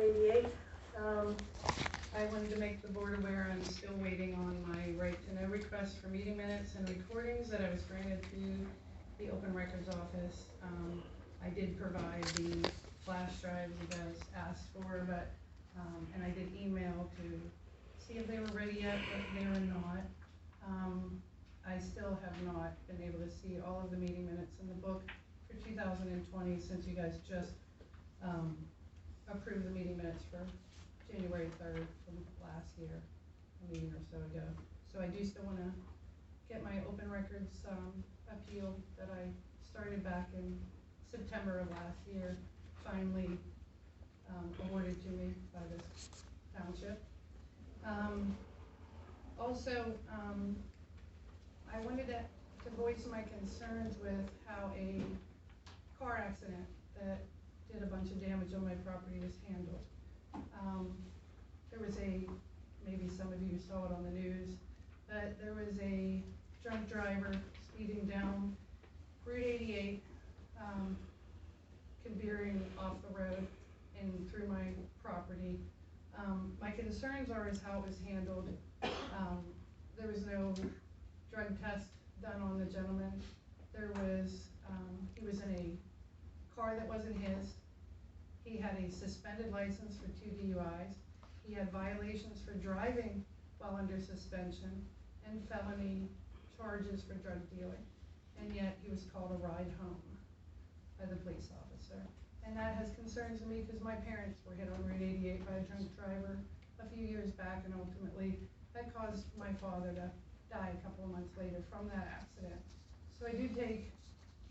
188. I wanted to make the board aware I'm still waiting on my right to know request for meeting minutes and recordings that I was granted through the Open Records Office. I did provide the flash drives you guys asked for, but, and I did email to see if they were ready yet, but they were not. I still have not been able to see all of the meeting minutes in the book for 2020 since you guys just approved the meeting minutes for January 3rd from last year, a meeting or so ago. So I do still want to get my open records appeal that I started back in September of last year finally awarded to me by this township. Also, I wanted to voice my concerns with how a car accident that did a bunch of damage on my property was handled. There was maybe some of you saw it on the news, but there was a drunk driver speeding down Route 88, veering off the road and through my property. My concerns are how it was handled. There was no drug test done on the gentleman. There was, he was in a car that wasn't his. He had a suspended license for 2 DUIs. He had violations for driving while under suspension and felony charges for drug dealing. And yet he was called a ride home by the police officer. And that has concerns to me because my parents were hit on Route 88 by a drunk driver a few years back, and ultimately that caused my father to die a couple of months later from that accident. So I do take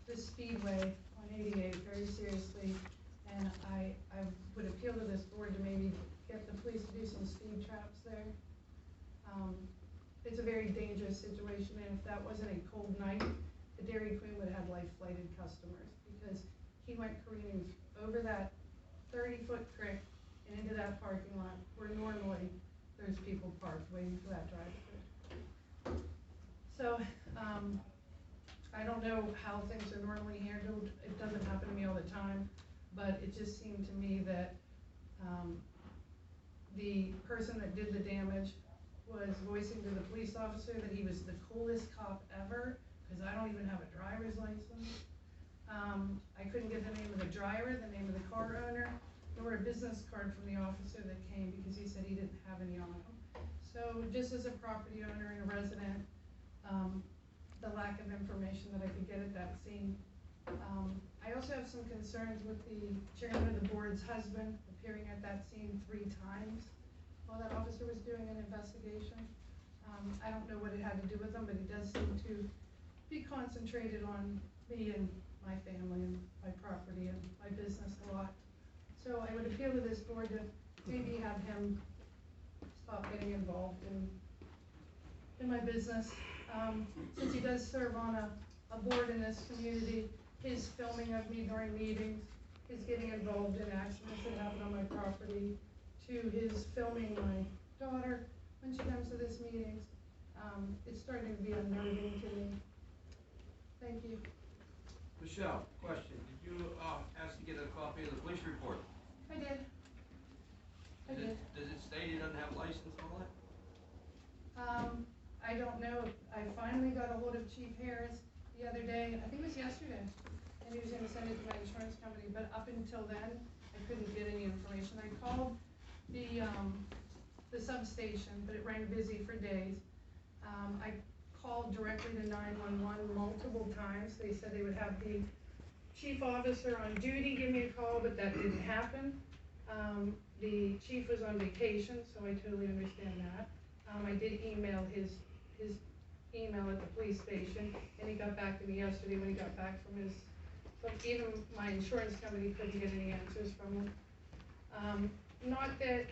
the speedway on 88 very seriously, and I would appeal to this board to maybe get the police to do some speed traps there. It's a very dangerous situation, and if that wasn't a cold night, the Dairy Queen would have life-flighted customers because he went careening over that 30-foot creek and into that parking lot where normally there's people parked waiting for that drive-through. So, I don't know how things are normally handled. It doesn't happen to me all the time, but it just seemed to me that the person that did the damage was voicing to the police officer that he was the coolest cop ever, because I don't even have a driver's license. I couldn't get the name of the driver, the name of the car owner, nor a business card from the officer that came because he said he didn't have any on him. So just as a property owner and a resident, the lack of information that I could get at that scene. I also have some concerns with the chairman of the board's husband appearing at that scene 3 times while that officer was doing an investigation. I don't know what it had to do with him, but he does seem to be concentrated on me and my family and my property and my business a lot. So I would appeal to this board to maybe have him stop getting involved in my business. Since he does serve on a board in this community, his filming of me during meetings, his getting involved in accidents that happen on my property, to his filming my daughter when she comes to these meetings, it's starting to be unnerving to me. Thank you. Michelle, question. Did you ask to get a copy of the police report? I did. Does it state he doesn't have a license on it? I don't know. I finally got a hold of Chief Harris the other day, I think it was yesterday, and he was going to send it to my insurance company, but up until then, I couldn't get any information. I called the substation, but it rang busy for days. I called directly to 911 multiple times. They said they would have the chief officer on duty give me a call, but that didn't happen. The chief was on vacation, so I totally understand that. I did email his email at the police station, and he got back to me yesterday when he got back from his, so even my insurance company couldn't get any answers from him. Not that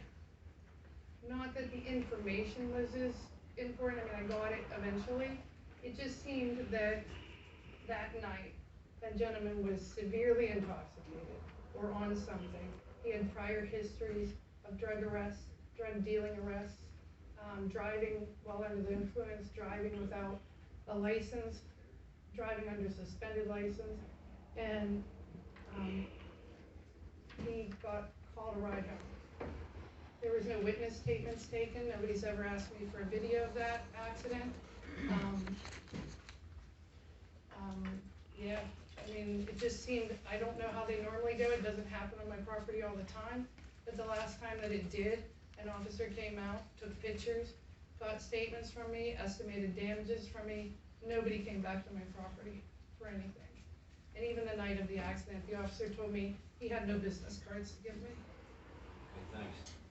the information was as important. I mean, I got it eventually. It just seemed that night, that gentleman was severely intoxicated or on something. He had prior histories of drug arrests, drug dealing arrests, driving while under the influence, driving without a license, driving under suspended license, and he got called a ride home. was no witness statements taken, nobody's ever asked me for a video of that accident. Yeah, I mean, it just seemed, I don't know how they normally do it, doesn't happen on my property all the time, but the last time that it did, an officer came out, took pictures, got statements from me, estimated damages from me, nobody came back to my property for anything. And even the night of the accident, the officer told me he had no business cards to give me. Okay, thanks.